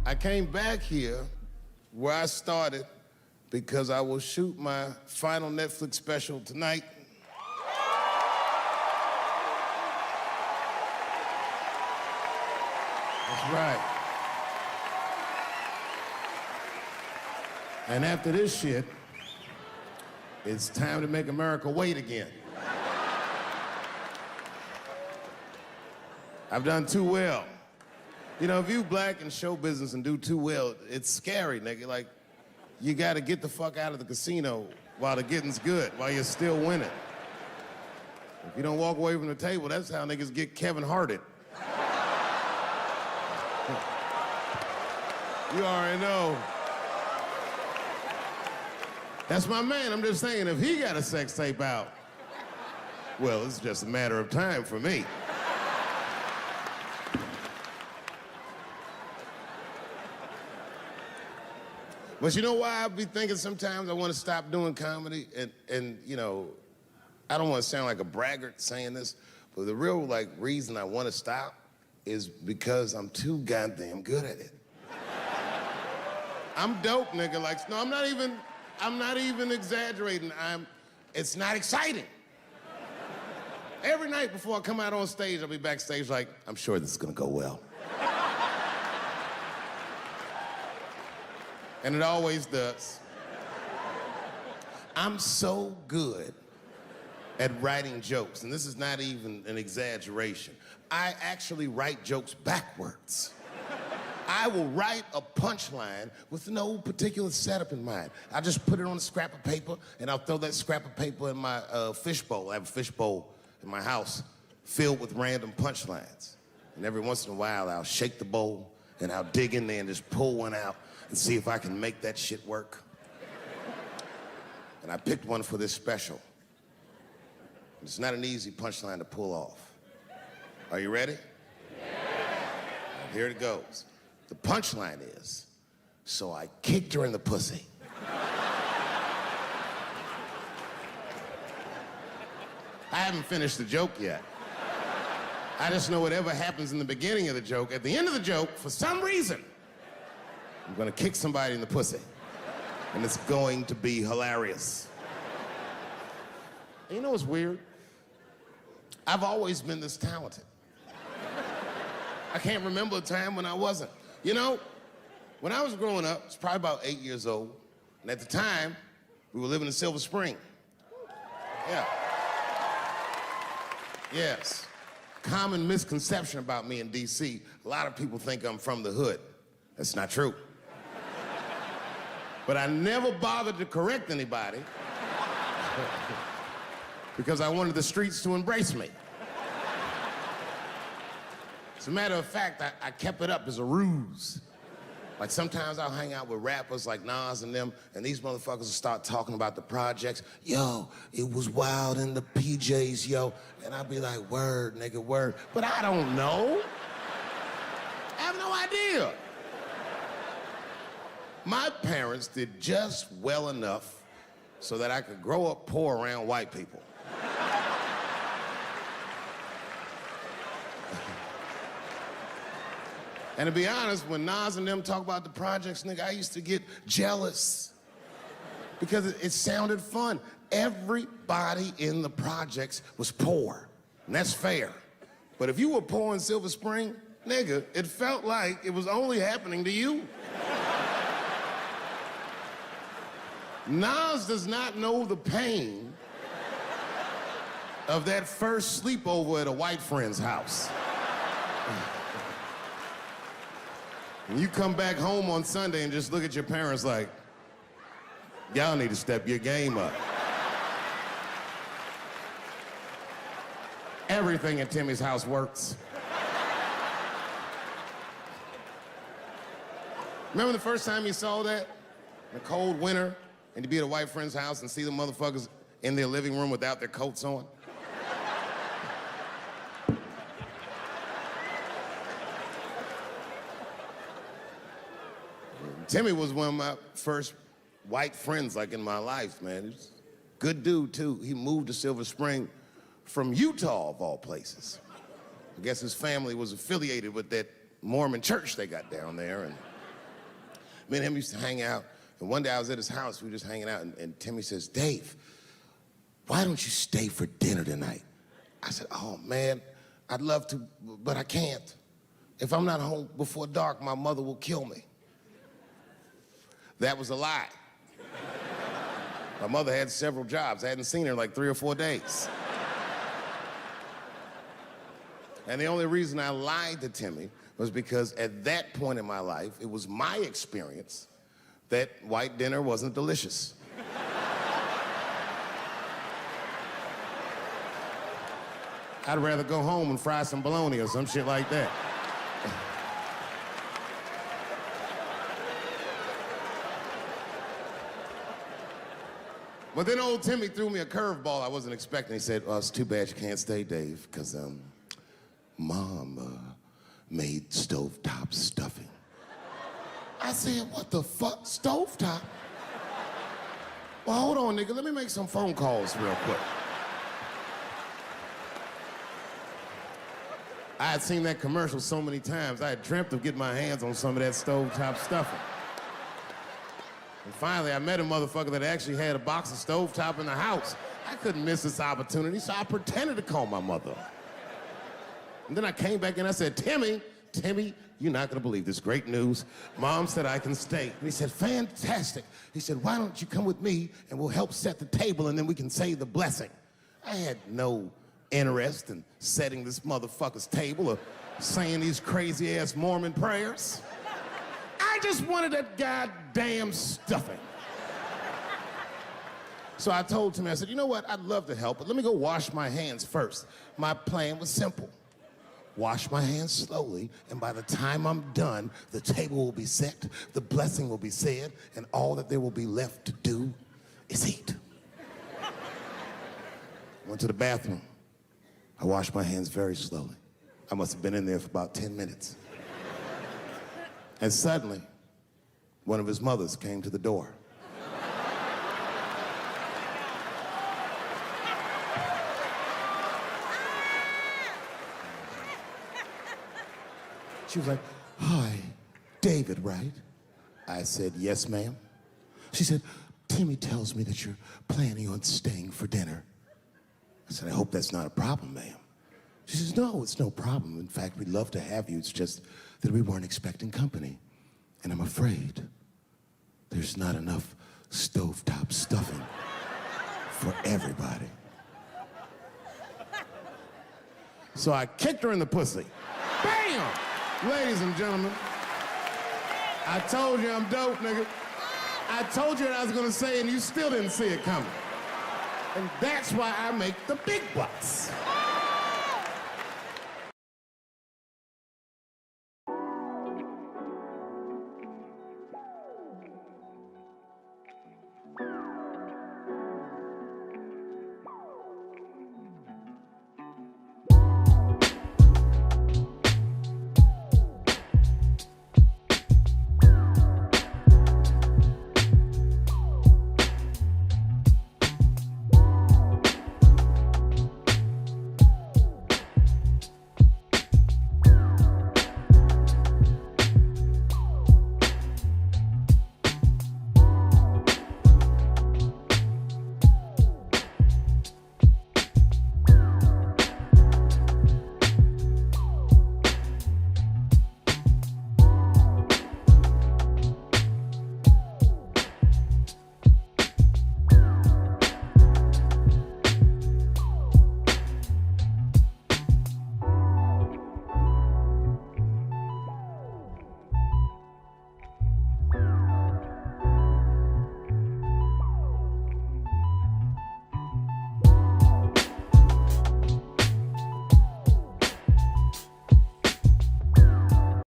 I came back here where I started because I will shoot my final Netflix special tonight. That's right. And after this shit, it's time to make America wait again. I've done too well. You know, if you black in show business and do too well, it's scary, nigga. Like, you gotta get the fuck out of the casino while the getting's good, while you're still winning. If you don't walk away from the table, that's how niggas get Kevin Harted. You already know. That's my man. I'm just saying, if he got a sex tape out, well, it's just a matter of time for me. But you know why I be thinking sometimes I want to stop doing comedy? And you know, I don't want to sound like a braggart saying this, but the real reason I want to stop is because I'm too goddamn good at it. I'm dope, nigga. No, I'm not even exaggerating. It's not exciting. Every night before I come out on stage, I'll be backstage like, I'm sure this is gonna go well. And it always does. I'm so good at writing jokes, and this is not even an exaggeration. I actually write jokes backwards. I will write a punchline with no particular setup in mind. I just put it on a scrap of paper, and I'll throw that scrap of paper in my fishbowl. I have a fishbowl in my house filled with random punchlines. And every once in a while, I'll shake the bowl, and I'll dig in there and just pull one out and see if I can make that shit work. And I picked one for this special. It's not an easy punchline to pull off. Are you ready? Yeah. Here it goes. The punchline is, so I kicked her in the pussy. I haven't finished the joke yet. I just know whatever happens in the beginning of the joke, at the end of the joke, for some reason, I'm gonna kick somebody in the pussy. And it's going to be hilarious. And you know what's weird? I've always been this talented. I can't remember a time when I wasn't. You know, when I was growing up, I was probably about 8 years old, and at the time, we were living in Silver Spring. Yeah. Yes. Common misconception about me in D.C., a lot of people think I'm from the hood. That's not true. But I never bothered to correct anybody because I wanted the streets to embrace me. As a matter of fact, I kept it up as a ruse. Like sometimes I'll hang out with rappers like Nas and them, and these motherfuckers will start talking about the projects. Yo, it was wild in the PJs, yo. And I'll be like, word, nigga, word. But I don't know. I have no idea. My parents did just well enough so that I could grow up poor around white people. And to be honest, when Nas and them talk about the projects, nigga, I used to get jealous because it sounded fun. Everybody in the projects was poor, and that's fair. But if you were poor in Silver Spring, nigga, it felt like it was only happening to you. Nas does not know the pain of that first sleepover at a white friend's house. And you come back home on Sunday and just look at your parents like, y'all need to step your game up. Everything at Timmy's house works. Remember the first time you saw that? In a cold winter, and you'd be at a white friend's house and see the motherfuckers in their living room without their coats on? Timmy was one of my first white friends, in my life, man. He was a good dude, too. He moved to Silver Spring from Utah, of all places. I guess his family was affiliated with that Mormon church they got down there, and Me and him used to hang out, and one day I was at his house, we were just hanging out, and Timmy says, Dave, why don't you stay for dinner tonight? I said, oh, man, I'd love to, but I can't. If I'm not home before dark, my mother will kill me. That was a lie. My mother had several jobs. I hadn't seen her in like 3 or 4 days. And the only reason I lied to Timmy was because at that point in my life, it was my experience that white dinner wasn't delicious. I'd rather go home and fry some bologna or some shit like that. But then old Timmy threw me a curveball I wasn't expecting. He said, it's too bad you can't stay, Dave, because Mom made stovetop stuffing. I said, what the fuck, stovetop? Well, hold on, nigga, let me make some phone calls real quick. I had seen that commercial so many times, I had dreamt of getting my hands on some of that stovetop stuffing. And finally, I met a motherfucker that actually had a box of stovetop in the house. I couldn't miss this opportunity, so I pretended to call my mother. And then I came back and I said, Timmy, you're not gonna believe this great news. Mom said I can stay. And he said, fantastic. He said, why don't you come with me and we'll help set the table and then we can say the blessing. I had no interest in setting this motherfucker's table or saying these crazy ass Mormon prayers. I just wanted that goddamn stuffing. So I told Timmy, I said, you know what, I'd love to help, but let me go wash my hands first. My plan was simple. Wash my hands slowly, and by the time I'm done, the table will be set, the blessing will be said, and all that there will be left to do is eat. Went to the bathroom. I washed my hands very slowly. I must have been in there for about 10 minutes. And suddenly, one of his mothers came to the door. She was like, hi, David, right? I said, yes, ma'am. She said, Timmy tells me that you're planning on staying for dinner. I said, I hope that's not a problem, ma'am. She says, no, it's no problem. In fact, we'd love to have you. It's just that we weren't expecting company. And I'm afraid there's not enough stovetop stuffing for everybody. So I kicked her in the pussy. Bam! Ladies and gentlemen, I told you I'm dope, nigga. I told you what I was gonna say and you still didn't see it coming. And that's why I make the big bucks.